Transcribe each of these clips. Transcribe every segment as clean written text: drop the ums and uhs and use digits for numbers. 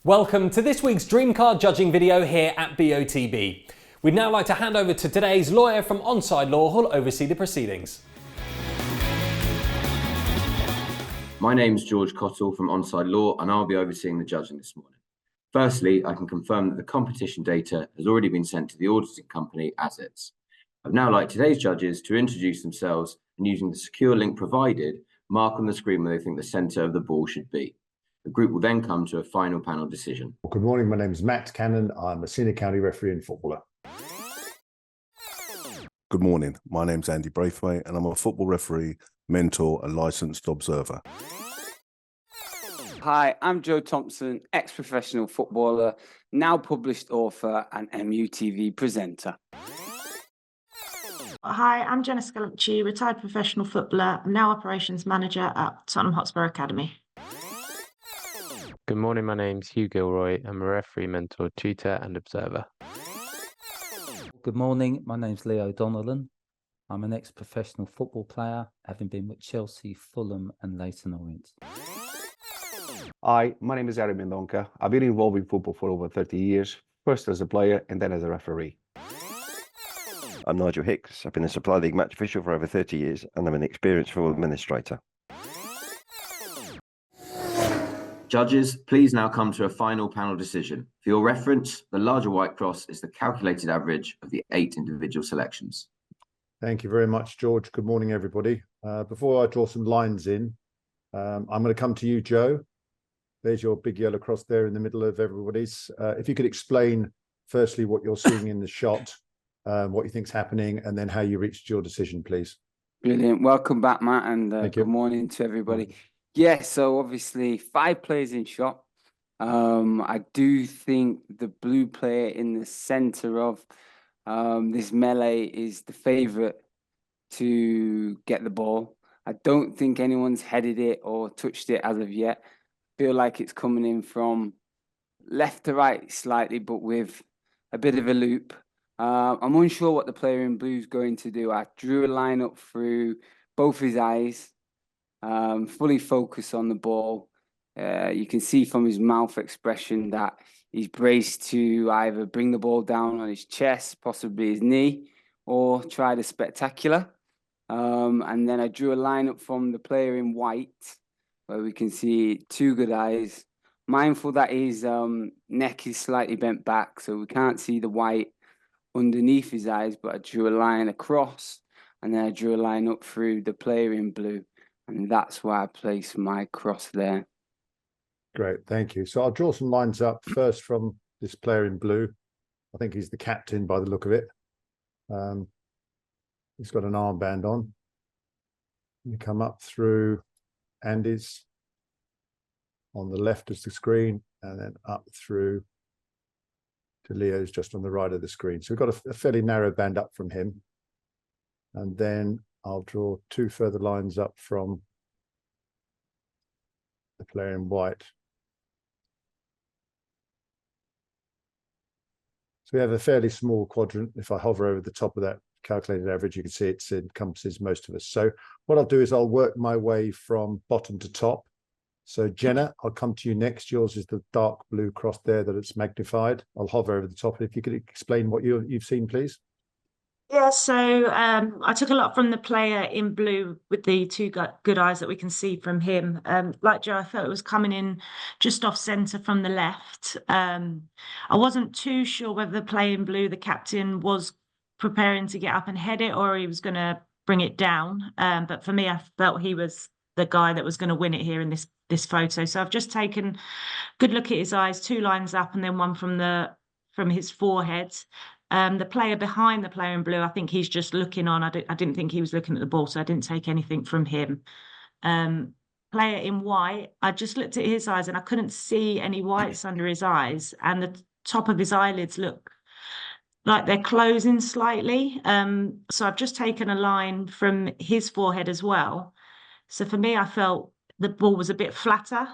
Welcome to this week's Dream Car judging video here at BOTB. We'd now like to hand over to today's lawyer from Onside Law who'll oversee the proceedings. My name's George Cottle from Onside Law and I'll be overseeing the judging this morning. Firstly, I can confirm that the competition data has already been sent to the auditing company as is. I'd now like today's judges to introduce themselves and using the secure link provided, mark on the screen where they think the centre of the ball should be. The group will then come to a final panel decision. Good morning, my name is Matt Cannon. I'm a senior county referee and footballer. Good morning, my name's Andy Braithwaite and I'm a football referee, mentor and licensed observer. Hi, I'm Joe Thompson, ex-professional footballer, now published author and MUTV presenter. Hi, I'm Jenna Scalacci, retired professional footballer, I'm now operations manager at Tottenham Hotspur Academy. Good morning, my name's Hugh Gilroy. I'm a referee, mentor, tutor and observer. Good morning, my name's Leo Donnellan. I'm an ex-professional football player, having been with Chelsea, Fulham and Leyton Orient. Hi, my name is Eric Mendonca. I've been involved in football for over 30 years, first as a player and then as a referee. I'm Nigel Hicks. I've been a Supply League match official for over 30 years and I'm an experienced football administrator. Judges, please now come to a final panel decision. For your reference, the larger white cross is the calculated average of the 8 individual selections. Thank you very much, George. Good morning, everybody. Before I draw some lines in, I'm going to come to you, Joe. There's your big yellow cross there in the middle of everybody's. If you could explain, firstly, what you're seeing in the shot, what you think's happening, and then how you reached your decision, please. Brilliant. Welcome back, Matt, and good morning to everybody. Yeah, so obviously 5 players in shot. I do think the blue player in the centre of this melee is the favourite to get the ball. I don't think anyone's headed it or touched it as of yet. Feel like it's coming in from left to right slightly, but with a bit of a loop. I'm unsure what the player in blue is going to do. I drew a line up through both his eyes. Fully focused on the ball. You can see from his mouth expression that he's braced to either bring the ball down on his chest, possibly his knee, or try the spectacular. And then I drew a line up from the player in white, where we can see 2 good eyes. Mindful that his neck is slightly bent back, so we can't see the white underneath his eyes, but I drew a line across, and then I drew a line up through the player in blue. And that's why I placed my cross there. Great, thank you. So I'll draw some lines up first from this player in blue. I think he's the captain by the look of it. He's got an armband on. You come up through Andy's on the left of the screen and then up through to Leo's just on the right of the screen. So we've got a fairly narrow band up from him. And then I'll draw 2 further lines up from the player in white. So we have a fairly small quadrant. If I hover over the top of that calculated average, you can see it encompasses most of us. So what I'll do is I'll work my way from bottom to top. So Jenna, I'll come to you next. Yours is the dark blue cross there that it's magnified. I'll hover over the top. If you could explain what you've seen, please. Yeah, so I took a lot from the player in blue with the 2 good eyes that we can see from him. Like Joe, I felt it was coming in just off centre from the left. I wasn't too sure whether the player in blue, the captain, was preparing to get up and head it or he was going to bring it down. But for me, I felt he was the guy that was going to win it here in this photo. So I've just taken a good look at his eyes, 2 lines up and then one from his forehead. The player behind the player in blue, I think he's just looking on. I didn't think he was looking at the ball, so I didn't take anything from him. Player in white, I just looked at his eyes and I couldn't see any whites under his eyes, and the top of his eyelids look like they're closing slightly. So I've just taken a line from his forehead as well. So for me, I felt the ball was a bit flatter,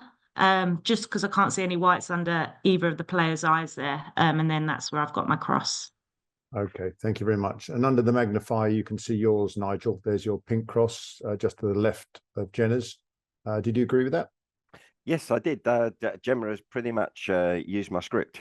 just because I can't see any whites under either of the players' eyes there. And then that's where I've got my cross. Okay, thank you very much. And under the magnifier, you can see yours, Nigel. There's your pink cross just to the left of Jenna's. Did you agree with that? Yes, I did. Gemma has pretty much used my script.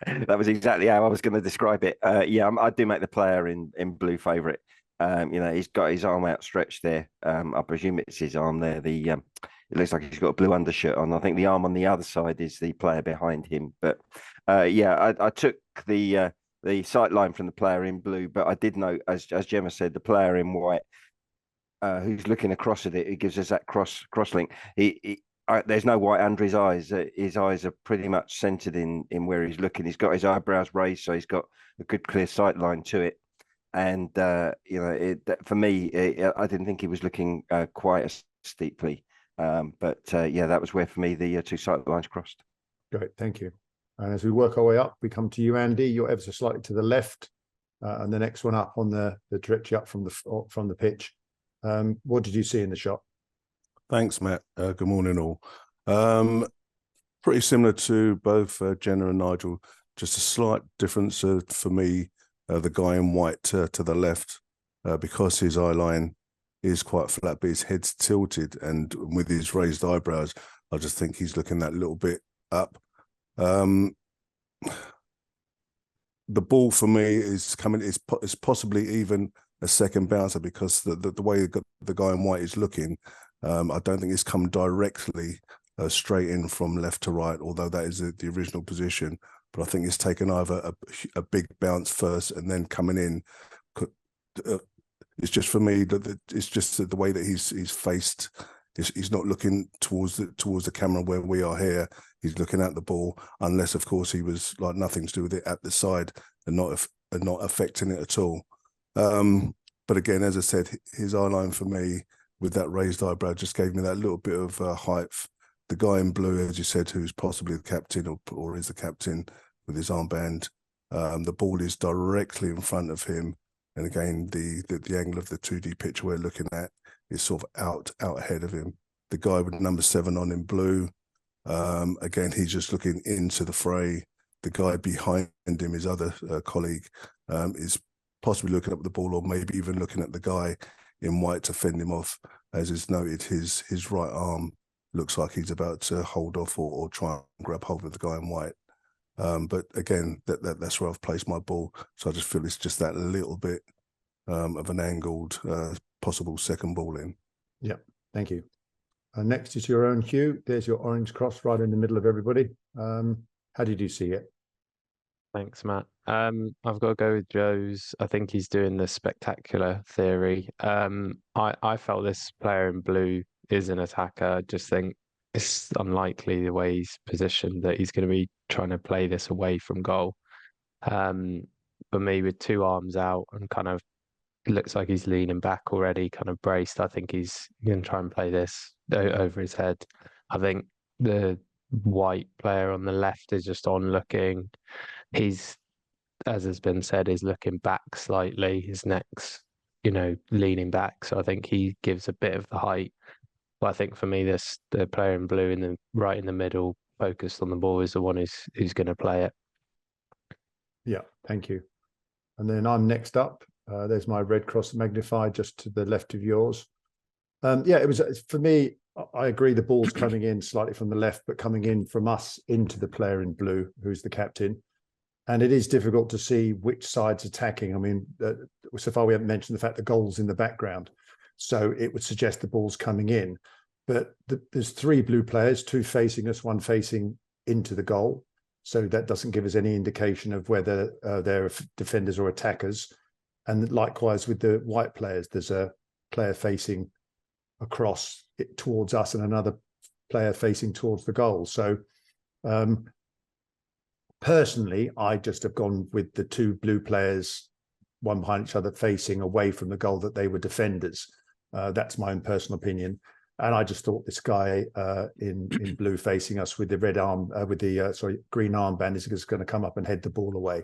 That was exactly how I was going to describe it. Yeah, I do make the player in blue favourite. He's got his arm outstretched there. I presume it's his arm there. It looks like he's got a blue undershirt on. I think the arm on the other side is the player behind him. But I took the sight line from the player in blue, but I did note, as Gemma said, the player in white, who's looking across at it, it gives us that cross link. There's no white under his eyes. His eyes are pretty much centered in where he's looking. He's got his eyebrows raised, so he's got a good clear sight line to it. And for me, I didn't think he was looking quite as steeply. But that was where for me the two sight lines crossed. Great, thank you. And as we work our way up, we come to you, Andy. You're ever so slightly to the left, and the next one up on the trajectory up from the pitch. What did you see in the shot? Thanks, Matt. Good morning, all. Pretty similar to both Jenna and Nigel. Just a slight difference for me. The guy in white to the left, because his eye line is quite flat, but his head's tilted, and with his raised eyebrows, I just think he's looking that little bit up. The ball for me is coming. Is possibly even a second bouncer, because the way the guy in white is looking. I don't think it's come directly straight in from left to right, although that is the original position. But I think it's taken either a big bounce first and then coming in. It's just for me that it's just the way that he's faced. He's not looking towards the camera where we are here. He's looking at the ball, unless of course he was like nothing to do with it at the side and not affecting it at all. But again, as I said, his eye line for me, with that raised eyebrow, just gave me that little bit of height. The guy in blue, as you said, who's possibly the captain or is the captain with his armband, the ball is directly in front of him. And again, the angle of the 2D picture we're looking at is sort of out ahead of him. The guy with number 7 on in blue, again, he's just looking into the fray. The guy behind him, his other colleague, is possibly looking up at the ball, or maybe even looking at the guy in white to fend him off. As is noted, his right arm looks like he's about to hold off or try and grab hold of the guy in white. But again, that's where I've placed my ball. So I just feel it's just that little bit of an angled possible second ball in. Yeah, thank you. Next is your own Hugh. There's your orange cross right in the middle of everybody. How did you see it? Thanks, Matt. I've got to go with Joe's. I think he's doing the spectacular theory. I felt this player in blue is an attacker. I just think it's unlikely the way he's positioned that he's going to be trying to play this away from goal. For me, with two arms out and kind of looks like he's leaning back already, kind of braced, I think he's going to try and play this over his head. I think the white player on the left is just on looking. He's, as has been said, is looking back slightly. His neck's, leaning back. So I think he gives a bit of the height. But I think for me, the player in blue right in the middle, focused on the ball, is the one who's going to play it. Yeah, thank you. And then I'm next up. There's my red cross magnified just to the left of yours. It was, for me, I agree the ball's coming in slightly from the left, but coming in from us into the player in blue, who's the captain. And it is difficult to see which side's attacking. I mean, so far we haven't mentioned the fact the goal's in the background. So it would suggest the ball's coming in. But there's 3 blue players, 2 facing us, 1 facing into the goal. So that doesn't give us any indication of whether they're defenders or attackers. And likewise with the white players, there's a player facing across it towards us and another player facing towards the goal. So personally, I just have gone with the 2 blue players, one behind each other, facing away from the goal, that they were defenders. That's my own personal opinion. And I just thought this guy in blue facing us with the red arm, green armband is just going to come up and head the ball away.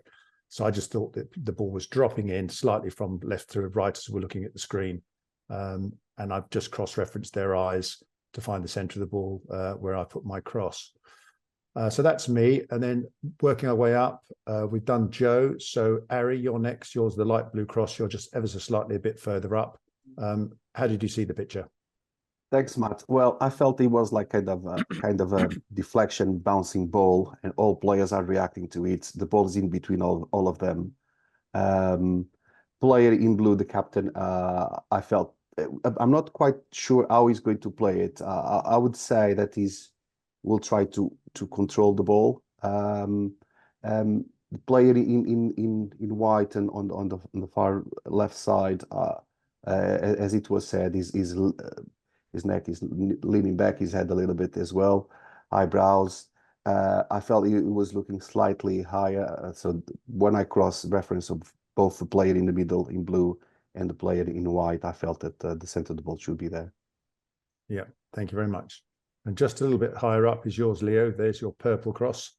So I just thought that the ball was dropping in slightly from left to right as we're looking at the screen. And I've just cross-referenced their eyes to find the center of the ball where I put my cross. So that's me. And then working our way up, we've done Joe. So Ari, you're next. Yours the light blue cross. You're just ever so slightly a bit further up. How did you see the picture? Thanks, Matt. Well, I felt it was like kind of a deflection, bouncing ball, and all players are reacting to it. The ball is in between all of them. Player in blue, the captain, I felt, I'm not quite sure how he's going to play it. I would say that will try to control the ball. The player in white and on the far left side, as it was said, his neck is leaning back, his head a little bit as well, eyebrows. I felt he was looking slightly higher. So when I cross-reference of both the player in the middle in blue and the player in white, I felt that the center of the ball should be there. Yeah, thank you very much. And just a little bit higher up is yours, Leo. There's your purple cross.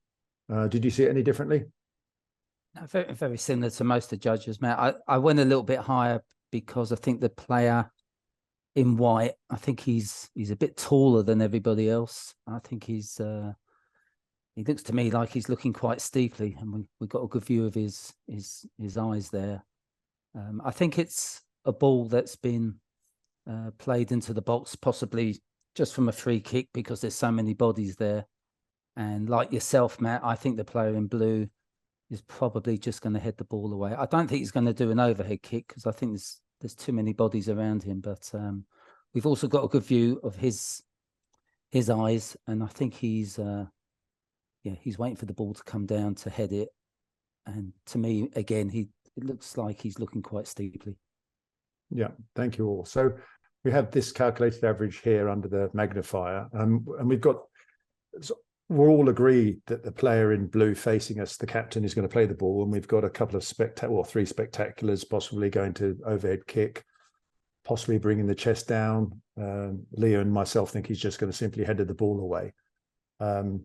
Did you see it any differently? No, very, very similar to most of the judges, Matt. I went a little bit higher because I think the player in white, I think he's a bit taller than everybody else. I think he looks to me like he's looking quite steeply, and we got a good view of his eyes there. I think it's a ball that's been played into the box, possibly just from a free kick because there's so many bodies there. And like yourself, Matt, I think the player in blue is probably just going to head the ball away. I don't think he's going to do an overhead kick because I think there's too many bodies around him. But we've also got a good view of his eyes, and I think he's waiting for the ball to come down to head it. And to me, again, it looks like he's looking quite steeply. Yeah, thank you all. So we have this calculated average here under the magnifier, and we're all agreed that the player in blue facing us, the captain, is going to play the ball, and we've got a couple of three spectaculars, possibly going to overhead kick, possibly bringing the chest down. Leo and myself think he's just going to simply head the ball away. And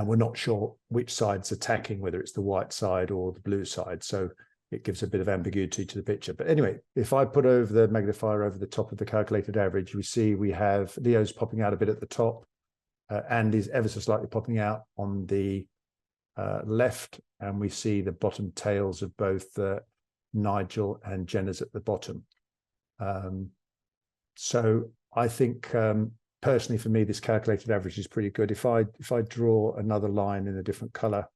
we're not sure which side's attacking, whether it's the white side or the blue side. So it gives a bit of ambiguity to the picture. But anyway, if I put over the magnifier over the top of the calculated average, we see we have Leo's popping out a bit at the top. Andy's ever so slightly popping out on the left. And we see the bottom tails of both Nigel and Jenna's at the bottom. So I think personally for me, this calculated average is pretty good. If I draw another line in a different color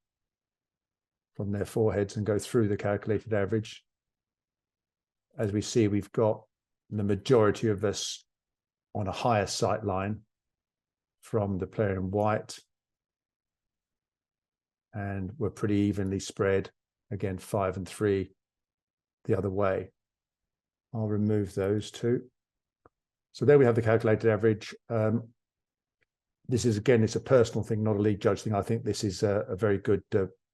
from their foreheads and go through the calculated average, as we see, we've got the majority of us on a higher sight line from the player in white, and we're pretty evenly spread, again 5 and 3 the other way. I'll remove those two. So there we have the calculated average. This is, again, it's a personal thing, not a league judge thing. I think this is a very good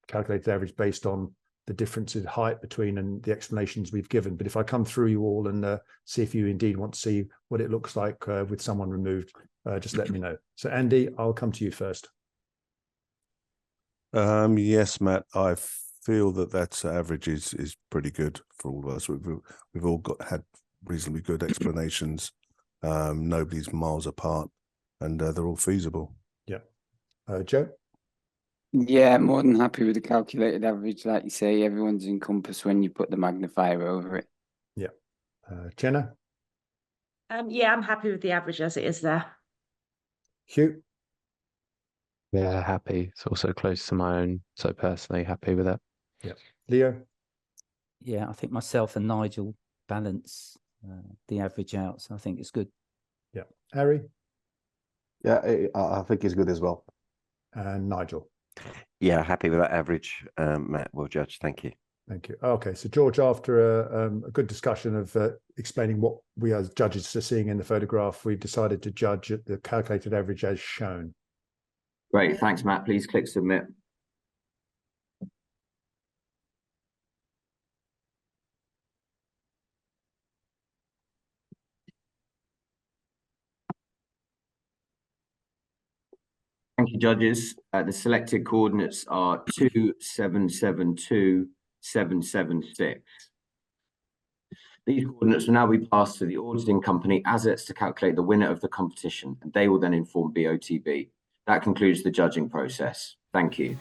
calculated average based on the difference in height between and the explanations we've given. But if I come through you all and see if you indeed want to see what it looks like with someone removed, just let me know. So Andy, I'll come to you first. Yes, Matt, I feel that average is pretty good for all of us. We've all had reasonably good explanations. Nobody's miles apart, and they're all feasible. Yeah. Joe? Yeah, more than happy with the calculated average. Like you say, everyone's encompassed when you put the magnifier over it. Yeah. Jenna? Yeah, I'm happy with the average as it is there. Hugh? Yeah, happy. It's also close to my own, so personally happy with it. Yeah. Leo? Yeah, I think myself and Nigel balance the average out, so I think it's good. Yeah. Harry? Yeah, I think it's good as well. And Nigel? Yeah, happy with that average, Matt. Well judged. Thank you. Thank you. Okay, so George, after a good discussion of explaining what we as judges are seeing in the photograph, we've decided to judge at the calculated average as shown. Great, thanks, Matt. Please click submit. Thank you, judges. The selected coordinates are 2772776. These coordinates will now be passed to the auditing company assets to calculate the winner of the competition, and they will then inform BOTB. That concludes the judging process. Thank you.